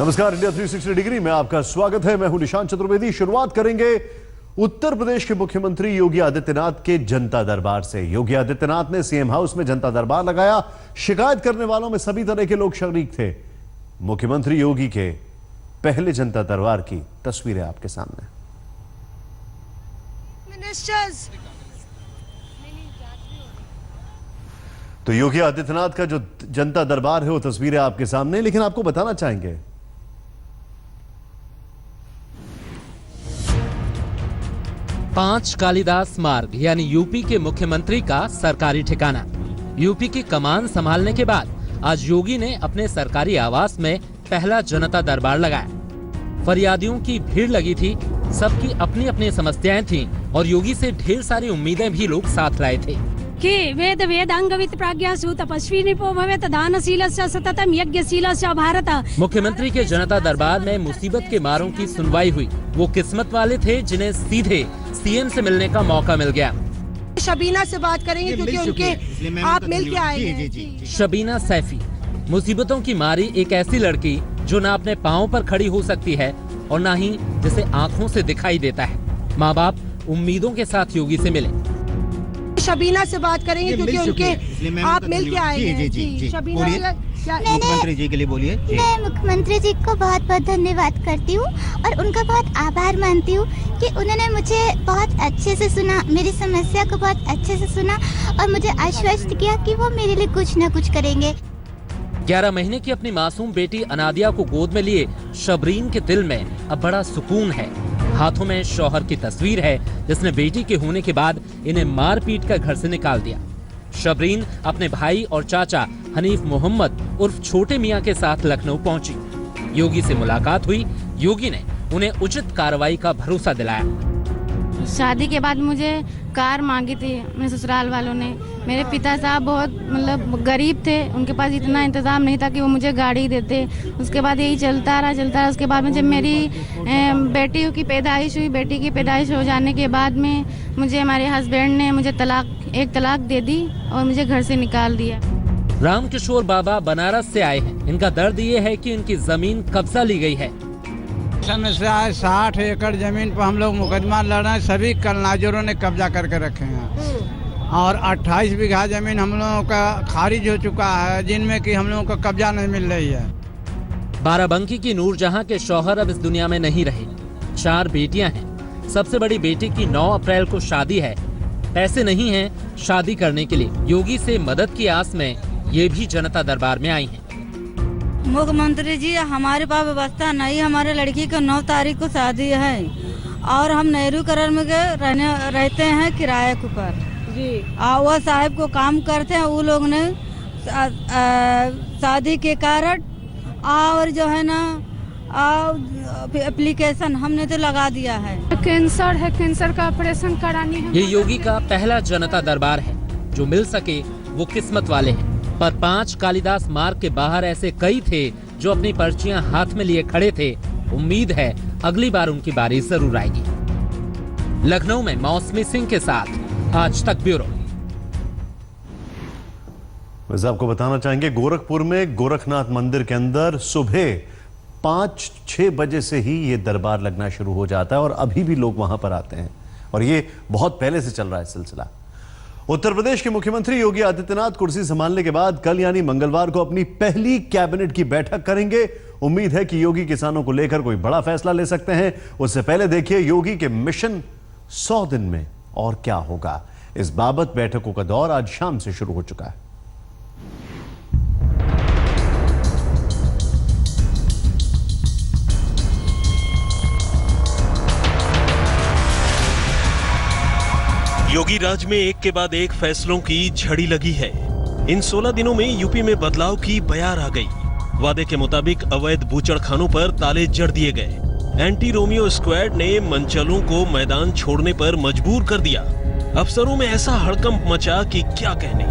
नमस्कार, India 360 degree में आपका स्वागत है। मैं हूं निशांत चतुर्वेदी। शुरुआत करेंगे उत्तर प्रदेश के मुख्यमंत्री योगी आदित्यनाथ के जनता दरबार से। योगी आदित्यनाथ ने सीएम हाउस में जनता दरबार लगाया। शिकायत करने वालों में सभी तरह के लोग शरीक थे। मुख्यमंत्री योगी के पहले जनता दरबार की तस्वीरें आपके सामने। तो योगी आदित्यनाथ का जो जनता दरबार है वो तस्वीरें आपके सामने, लेकिन आपको बताना चाहेंगे 5 कालिदास मार्ग यानी यूपी के मुख्यमंत्री का सरकारी ठिकाना। यूपी की कमान संभालने के बाद आज योगी ने अपने सरकारी आवास में पहला जनता दरबार लगाया। फरियादियों की भीड़ लगी थी, सबकी अपनी अपनी समस्याएं थीं और योगी से ढेर सारी उम्मीदें भी लोग साथ लाए थे कि वेद वेदांगवित प्रज्ञासु तपस्वी निपो भवेत् दानशीलस्य सततं यज्ञशीलस्य भारत। मुख्यमंत्री के जनता दरबार में मुसीबत के मारों की सुनवाई हुई। वो किस्मत वाले थे जिन्हें सीधे सीएम से मिलने का मौका मिल गया। शबीना से बात करेंगे क्योंकि उनके आप मिल के आए हैं। शबीना सैफी मुसीबतों की मारी एक ऐसी लड़की जो ना अपने पाँव पर खड़ी हो सकती है और ना ही जिसे आँखों से दिखाई देता है। माँ बाप उम्मीदों के साथ योगी से मिले। शबीना से बात करेंगे क्योंकि उनके आप मिल के आए हैं। शबीना मुख्यमंत्री जी के लिए बोलिए। मैं मुख्यमंत्री जी को बहुत बहुत धन्यवाद करती हूँ और उनका बहुत आभार मानती हूँ कि उन्होंने मुझे बहुत अच्छे से सुना, मेरी समस्या को बहुत अच्छे से सुना और मुझे आश्वस्त किया कि वो मेरे लिए कुछ न कुछ करेंगे। 11 महीने की अपनी मासूम बेटी अनादिया को गोद में लिए शबरीन के दिल में अब बड़ा सुकून है। हाथों में शौहर की तस्वीर है जिसने बेटी के होने के बाद इन्हें मार पीट कर घर से निकाल दिया। शबरीन अपने भाई और चाचा हनीफ मोहम्मद उर्फ छोटे मियां के साथ लखनऊ पहुंची। योगी से मुलाकात हुई। योगी ने उन्हें उचित कार्रवाई का भरोसा दिलाया। शादी के बाद मुझे कार मांगी थी मेरे ससुराल वालों ने। मेरे पिता साहब बहुत मतलब गरीब थे, उनके पास इतना इंतजाम नहीं था कि वो मुझे गाड़ी देते। उसके बाद यही चलता रहा। उसके बाद में जब मेरी बेटी की पैदाइश हुई, बेटी की पैदाइश हो जाने के बाद में मुझे हमारे हस्बैंड ने मुझे एक तलाक दे दी और मुझे घर से निकाल दिया। रामकिशोर बाबा बनारस से आए हैं। इनका दर्द ये है कि इनकी जमीन कब्जा ली गई है। समस्या है 60 एकड़ जमीन पर हम लोग मुकदमा लड़ रहे हैं। सभी कलनाजरों ने कब्जा करके रखे हैं और 28 बीघा जमीन हम लोगों का खारिज हो चुका है, जिनमें कि हम लोगों को कब्जा नहीं मिल रही है। बाराबंकी की नूरजहां के शौहर अब इस दुनिया में नहीं रहे। 4 बेटियां हैं। सबसे बड़ी बेटी की 9 अप्रैल को शादी है। पैसे नहीं हैं शादी करने के लिए। योगी से मदद की आस में ये भी जनता दरबार में आई हैं। मुख्यमंत्री जी, हमारे पास व्यवस्था नहीं। हमारे लड़की को 9 तारीख को शादी है और हम नेहरू कॉलोनी में रहते हैं किराए के ऊपर जी। वो साहब को काम करते हैं। वो लोग ने शादी के कारण और जो है ना एप्लीकेशन हमने तो लगा दिया है। कैंसर है, कैंसर का ऑपरेशन करानी है। ये योगी का पहला जनता दरबार है। जो मिल सके वो किस्मत वाले हैं। पर 5 कालिदास मार्ग के बाहर ऐसे कई थे जो अपनी पर्चियां हाथ में लिए खड़े थे। उम्मीद है अगली बार उनकी बारी जरूर आएगी। लखनऊ में मौसमी सिंह के साथ आज तक ब्यूरो। वैसे आपको बताना चाहेंगे गोरखपुर में गोरखनाथ मंदिर के अंदर सुबह 5-6 बजे से ही ये दरबार लगना शुरू हो जाता है और अभी भी लोग वहां पर आते हैं और ये बहुत पहले से चल रहा है सिलसिला। उत्तर प्रदेश के मुख्यमंत्री योगी आदित्यनाथ कुर्सी संभालने के बाद कल यानी मंगलवार को अपनी पहली कैबिनेट की बैठक करेंगे। उम्मीद है कि योगी किसानों को लेकर कोई बड़ा फैसला ले सकते हैं। उससे पहले देखिए योगी के मिशन 100 दिन में और क्या होगा। इस बाबत बैठकों का दौर आज शाम से शुरू हो चुका है। योगी राज में एक के बाद एक फैसलों की झड़ी लगी है। इन 16 दिनों में यूपी में बदलाव की बयार आ गई। वादे के मुताबिक अवैध बूचड़खानों पर ताले जड़ दिए गए। एंटी रोमियो स्क्वाड ने मंचलों को मैदान छोड़ने पर मजबूर कर दिया। अफसरों में ऐसा हड़कंप मचा कि क्या कहने।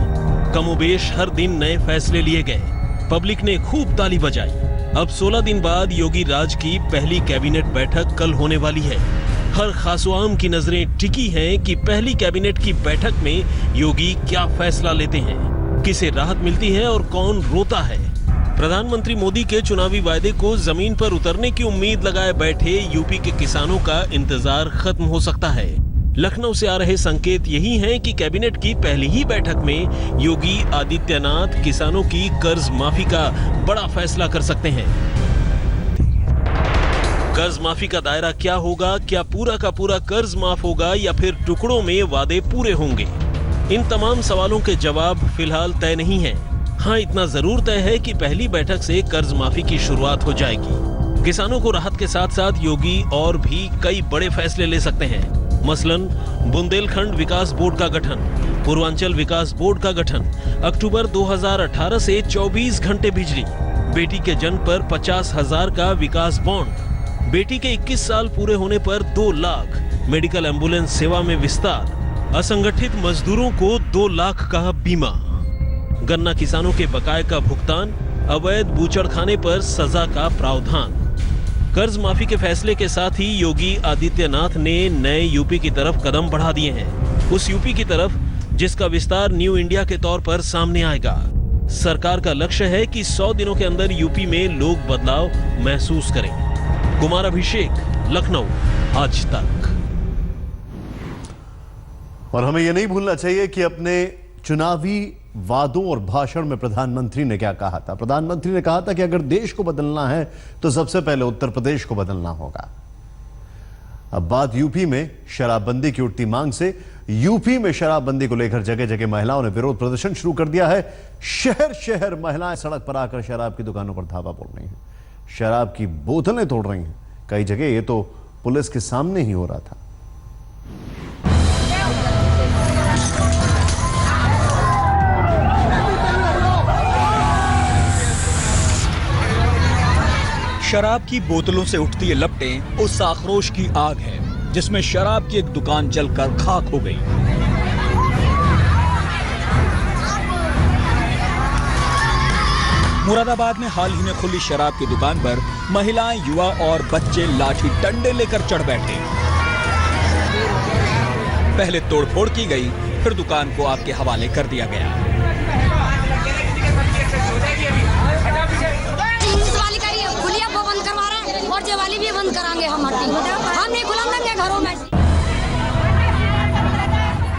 कमोबेश हर दिन नए फैसले लिए गए। पब्लिक ने खूब ताली बजाई। अब 16 दिन बाद योगी राज की पहली कैबिनेट बैठक कल होने वाली है। हर खासवाम की नजरें टिकी हैं कि पहली कैबिनेट की बैठक में योगी क्या फैसला लेते हैं, किसे राहत मिलती है और कौन रोता है। प्रधानमंत्री मोदी के चुनावी वायदे को जमीन पर उतरने की उम्मीद लगाए बैठे यूपी के किसानों का इंतजार खत्म हो सकता है। लखनऊ से आ रहे संकेत यही हैं कि कैबिनेट की पहली ही बैठक में योगी आदित्यनाथ किसानों की कर्ज माफी का बड़ा फैसला कर सकते हैं। कर्ज माफी का दायरा क्या होगा? क्या पूरा का पूरा कर्ज माफ होगा या फिर टुकड़ों में वादे पूरे होंगे? इन तमाम सवालों के जवाब फिलहाल तय नहीं है। हाँ, इतना जरूर तय है कि पहली बैठक से कर्ज माफी की शुरुआत हो जाएगी। किसानों को राहत के साथ साथ योगी और भी कई बड़े फैसले ले सकते हैं। मसलन बुंदेलखंड विकास बोर्ड का गठन, पूर्वांचल विकास बोर्ड का गठन, अक्टूबर 2018 से 24 घंटे बिजली, बेटी के जन्म पर 50,000 का विकास बॉन्ड, बेटी के 21 साल पूरे होने पर 2 लाख, मेडिकल एम्बुलेंस सेवा में विस्तार, असंगठित मजदूरों को 2 लाख का बीमा, गन्ना किसानों के बकाये का भुगतान, अवैध बूचड़खाने पर सजा का प्रावधान। कर्ज माफी के फैसले के साथ ही योगी आदित्यनाथ ने नए यूपी की तरफ कदम बढ़ा दिए हैं। उस यूपी की तरफ जिसका विस्तार न्यू इंडिया के तौर पर सामने आएगा। सरकार का लक्ष्य है कि 100 दिनों के अंदर यूपी में लोग बदलाव महसूस करें। कुमार अभिषेक, लखनऊ, आज तक। और हमें यह नहीं भूलना चाहिए कि अपने चुनावी वादों और भाषण में प्रधानमंत्री ने क्या कहा था। प्रधानमंत्री ने कहा था कि अगर देश को बदलना है तो सबसे पहले उत्तर प्रदेश को बदलना होगा। अब बात यूपी में शराबबंदी की उठती मांग से। यूपी में शराबबंदी को लेकर जगह जगह महिलाओं ने विरोध प्रदर्शन शुरू कर दिया है। शहर शहर महिलाएं सड़क पर आकर शराब की दुकानों पर धावा बोल रही हैं, शराब की बोतलें तोड़ रही हैं। कई जगह ये तो पुलिस के सामने ही हो रहा था। शराब की बोतलों से उठती ये लपटें उस आक्रोश की आग है जिसमें शराब की एक दुकान जलकर खाक हो गई। मुरादाबाद में हाल ही में खुली शराब की दुकान पर महिलाएं, युवा और बच्चे लाठी डंडे लेकर चढ़ बैठे। पहले तोड़फोड़ की गई, फिर दुकान को आग के हवाले कर दिया गया। और जेवाली भी बंद कराएंगे हम नहीं खुलेंगे घरों में।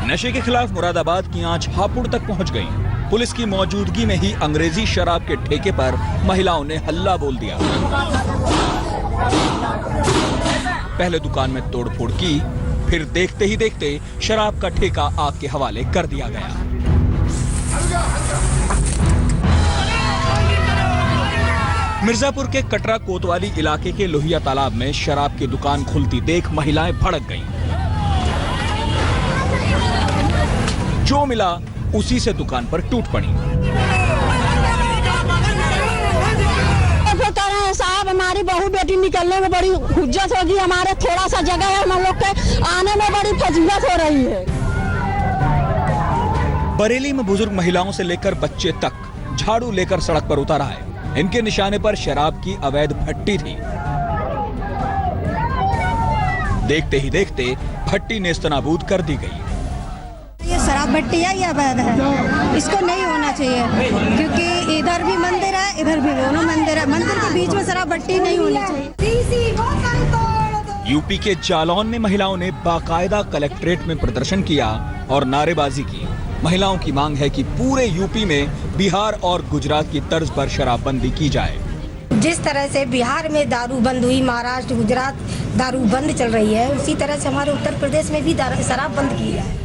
नशे के खिलाफ मुरादाबाद की आंच हापुड़ तक पहुंच गई। पुलिस की मौजूदगी में ही अंग्रेजी शराब के ठेके पर महिलाओं ने हल्ला बोल दिया। पहले दुकान में तोड़फोड़ की, फिर देखते ही देखते शराब का ठेका आग के हवाले कर दिया गया। मिर्जापुर के कटरा कोतवाली इलाके के लोहिया तालाब में शराब की दुकान खुलती देख महिलाएं भड़क गईं। जो मिला उसी से दुकान पर टूट पड़ी। साहब, हमारी बहू बेटी निकलने में बड़ी हुज्जत होगी। हमारे थोड़ा सा जगह है, हम लोग के आने में बड़ी फजीलत हो रही है। बरेली में बुजुर्ग महिलाओं से लेकर बच्चे तक झाड़ू लेकर सड़क पर उतर आए। इनके निशाने पर शराब की अवैध भट्टी थी। देखते ही देखते भट्टी नेस्तनाबूद कर दी गई। ये शराब भट्टी है, ये अवैध है, इसको नहीं होना चाहिए क्योंकि इधर भी मंदिर है, इधर भी दोनों मंदिर है। मंदिर के बीच में शराब भट्टी नहीं होनी चाहिए। यूपी के जालौन में महिलाओं ने बाकायदा कलेक्ट्रेट में प्रदर्शन किया और नारेबाजी की। महिलाओं की मांग है कि पूरे यूपी में बिहार और गुजरात की तर्ज पर शराबबंदी की जाए। जिस तरह से बिहार में दारू बंद हुई, महाराष्ट्र, गुजरात दारू बंद चल रही है, उसी तरह से हमारे उत्तर प्रदेश में भी शराब बंद की जाए।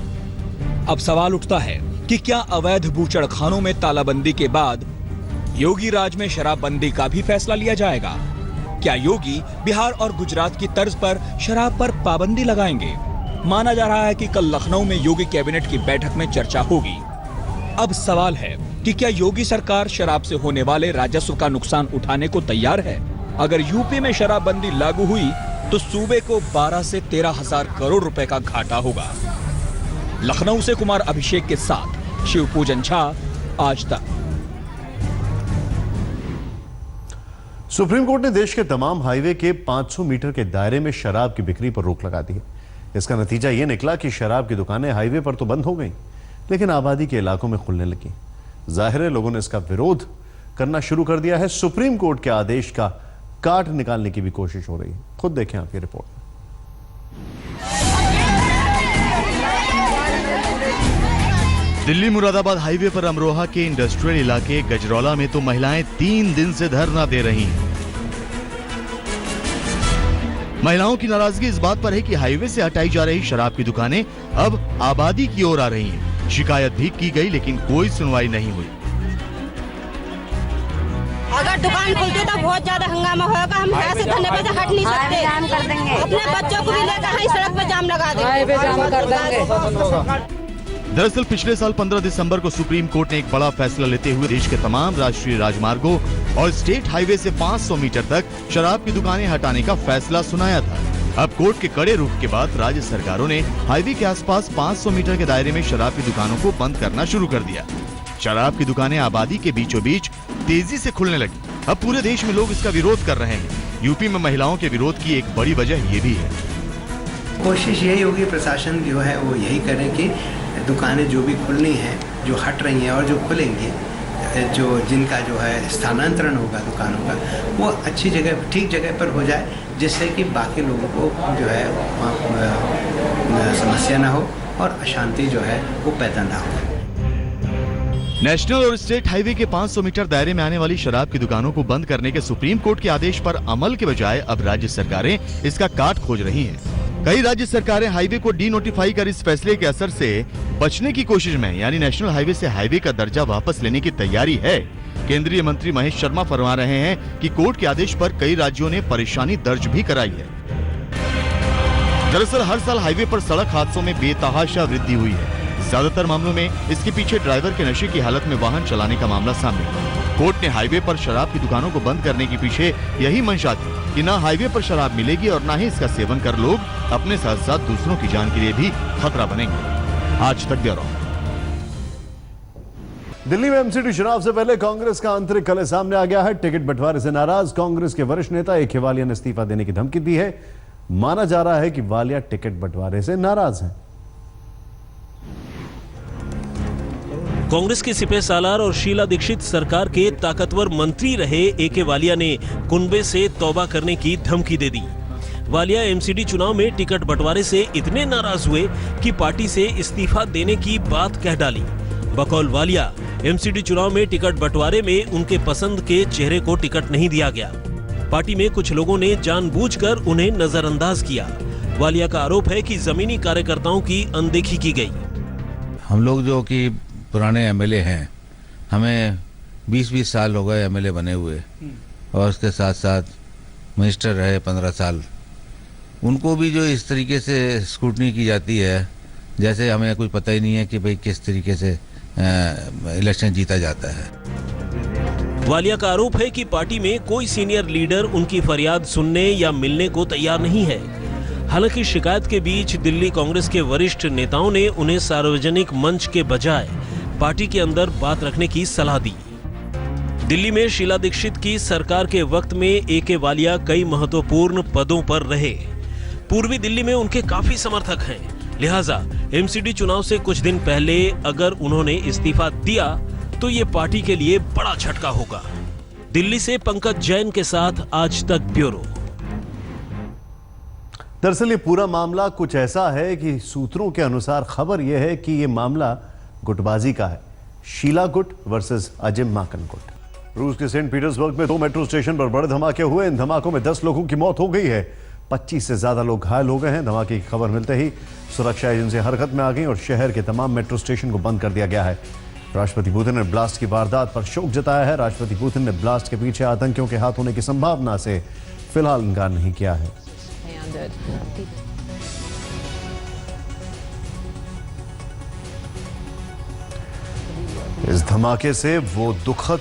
अब सवाल उठता है कि क्या अवैध बूचड़खानों में तालाबंदी के बाद योगी राज में शराबबंदी का भी फैसला लिया जाएगा? क्या योगी बिहार और गुजरात की तर्ज पर शराब पर पाबंदी लगाएंगे? माना जा रहा है कि कल लखनऊ में योगी कैबिनेट की बैठक में चर्चा होगी। अब सवाल है कि क्या योगी सरकार शराब से होने वाले राजस्व का नुकसान उठाने को तैयार है? अगर यूपी में शराबबंदी लागू हुई तो सूबे को 12 से 13 हजार करोड़ रुपए का घाटा होगा। लखनऊ से कुमार अभिषेक के साथ शिवपूजन झा, आज तक। सुप्रीम कोर्ट ने देश के तमाम हाईवे के 500 मीटर के दायरे में शराब की बिक्री पर रोक लगा दी है। इसका नतीजा यह निकला कि शराब की दुकानें हाईवे पर तो बंद हो गई, लेकिन आबादी के इलाकों में खुलने लगी। जाहिर है लोगों ने इसका विरोध करना शुरू कर दिया है। सुप्रीम कोर्ट के आदेश का काट निकालने की भी कोशिश हो रही है। खुद देखें आपकी रिपोर्ट। दिल्ली मुरादाबाद हाईवे पर अमरोहा के इंडस्ट्रियल इलाके गजरौला में तो महिलाएं 3 दिन से धरना दे रही हैं। महिलाओं की नाराजगी इस बात पर है कि हाईवे से हटाई जा रही शराब की दुकानें अब आबादी की ओर आ रही हैं। शिकायत भी की गई लेकिन कोई सुनवाई नहीं हुई। अगर दुकान खुलती तो बहुत ज्यादा हंगामा होगा। हम यहाँ से धरने पे से हट नहीं सकते। जाम कर देंगे। अपने बच्चों को भी लेकर ही सड़क पर जाम लगा देंगे। जाम कर देंगे। दरअसल पिछले साल 15 दिसंबर को सुप्रीम कोर्ट ने एक बड़ा फैसला लेते हुए देश के तमाम राष्ट्रीय राजमार्गों और स्टेट हाईवे से 500 मीटर तक शराब की दुकानें हटाने का फैसला सुनाया था। अब कोर्ट के कड़े रुख के बाद राज्य सरकारों ने हाईवे के आसपास 500 मीटर के दायरे में शराब की दुकानों को बंद करना शुरू कर दिया। शराब की दुकानें आबादी के बीचों बीच तेजी से खुलने लगी। अब पूरे देश में लोग इसका विरोध कर रहे हैं। यूपी में महिलाओं के विरोध की एक बड़ी वजह ये भी है। कोशिश यही होगी, प्रशासन जो है वो यही करे कि दुकानें जो भी खुलनी हैं, जो हट रही हैं और जो खुलेंगी, जो जिनका जो है स्थानांतरण होगा दुकानों का, वो अच्छी जगह ठीक जगह पर हो जाए, जिससे कि बाकी लोगों को जो है समस्या ना हो और अशांति जो है वो पैदा ना हो। नेशनल और स्टेट हाईवे के 500 मीटर दायरे में आने वाली शराब की दुकानों को बंद करने के सुप्रीम कोर्ट के आदेश पर अमल के बजाय अब राज्य सरकारें इसका काट खोज रही हैं। कई राज्य सरकारें हाईवे को डी नोटिफाई कर इस फैसले के असर से बचने की कोशिश में, यानी नेशनल हाईवे से हाईवे का दर्जा वापस लेने की तैयारी है। केंद्रीय मंत्री महेश शर्मा फरमा रहे हैं कि कोर्ट के आदेश पर कई राज्यों ने परेशानी दर्ज भी कराई है। दरअसल हर साल हाईवे पर सड़क हादसों में बेतहाशा वृद्धि हुई है। ज्यादातर मामलों में इसके पीछे ड्राइवर के नशे की हालत में वाहन चलाने का मामला सामने आया। कोर्ट ने हाईवे पर शराब की दुकानों को बंद करने के पीछे यही मंशा थी कि न हाईवे पर शराब मिलेगी और न ही इसका सेवन कर लोग अपने साथ साथ दूसरों की जान के लिए भी खतरा बनेंगे। आज तक ब्यूरो। दिल्ली में एमसीडी चुनाव से पहले कांग्रेस का आंतरिक कलह सामने आ गया है। टिकट बंटवारे से नाराज कांग्रेस के वरिष्ठ नेता ए.के. वालिया ने इस्तीफा देने की धमकी दी है। माना जा रहा है कि वालिया टिकट बंटवारे से नाराज हैं। कांग्रेस के सिपह सालार और शीला दीक्षित सरकार के ताकतवर मंत्री रहे ए.के. वालिया ने कुनबे से तौबा करने की धमकी दे दी। वालिया एमसीडी चुनाव में टिकट बंटवारे से इतने नाराज हुए कि पार्टी से इस्तीफा देने की बात कह डाली। बकौल वालिया, एमसीडी चुनाव में टिकट बंटवारे में उनके पसंद के चेहरे को टिकट नहीं दिया गया। पार्टी में कुछ लोगों ने जानबूझकर उन्हें नजरअंदाज किया। वालिया का आरोप है कि जमीनी कार्यकर्ताओं की अनदेखी की गई। हम लोग जो कि पुराने एमएलए हैं, हमें 20-20 साल हो गए एमएलए बने हुए, और उसके साथ साथ मिनिस्टर रहे 15 साल। उनको भी जो इस तरीके से स्क्रूटनी की जाती है, जैसे हमें कुछ पता ही नहीं है कि भाई किस तरीके से इलेक्शन जीता जाता है। वालिया का आरोप है कि पार्टी में कोई सीनियर लीडर उनकी फरियाद सुनने या मिलने को तैयार नहीं है। हालांकि शिकायत के बीच दिल्ली कांग्रेस के वरिष्ठ नेताओं ने उन्हें सार्वजनिक मंच के बजाय पार्टी के अंदर बात रखने की सलाह दी। दिल्ली में शीला दीक्षित की सरकार के वक्त में ए.के. वालिया कई महत्वपूर्ण पदों पर रहे। पूर्वी दिल्ली में उनके काफी समर्थक हैं, लिहाजा एमसीडी चुनाव से कुछ दिन पहले अगर उन्होंने इस्तीफा दिया तो ये पार्टी के लिए बड़ा झटका होगा। दिल्ली से पंकज जैन के साथ आज तक ब्यूरो। दरअसल ये पूरा मामला कुछ ऐसा है कि सूत्रों के अनुसार खबर यह है कि यह मामला गुटबाजी का है। शीला गुट वर्सेस अजिम माकन गुट। रूस के सेंट पीटर्सबर्ग में 2 मेट्रो स्टेशन पर बड़े धमाके हुए। इन धमाकों में 10 लोगों की मौत हो गई है, 25 से ज्यादा लोग घायल हो गए हैं। धमाके की खबर मिलते ही सुरक्षा एजेंसी हरकत में आ गई और शहर के तमाम मेट्रो स्टेशन को बंद कर दिया गया है। राष्ट्रपति पुतिन ने ब्लास्ट की वारदात पर शोक जताया है। राष्ट्रपति पुतिन ने ब्लास्ट के पीछे आतंकियों के हाथ होने की संभावना से फिलहाल इनकार नहीं किया है। इस धमाके से वो दुखद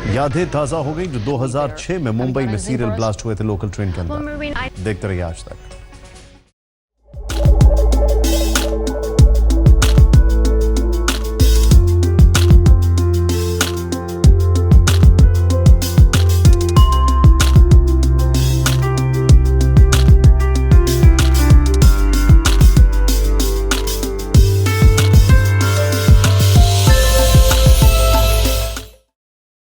यादें ताजा हो गई जो 2006 में मुंबई में सीरियल ब्लास्ट हुए थे लोकल ट्रेन के अंदर। देखते रहिए आज तक।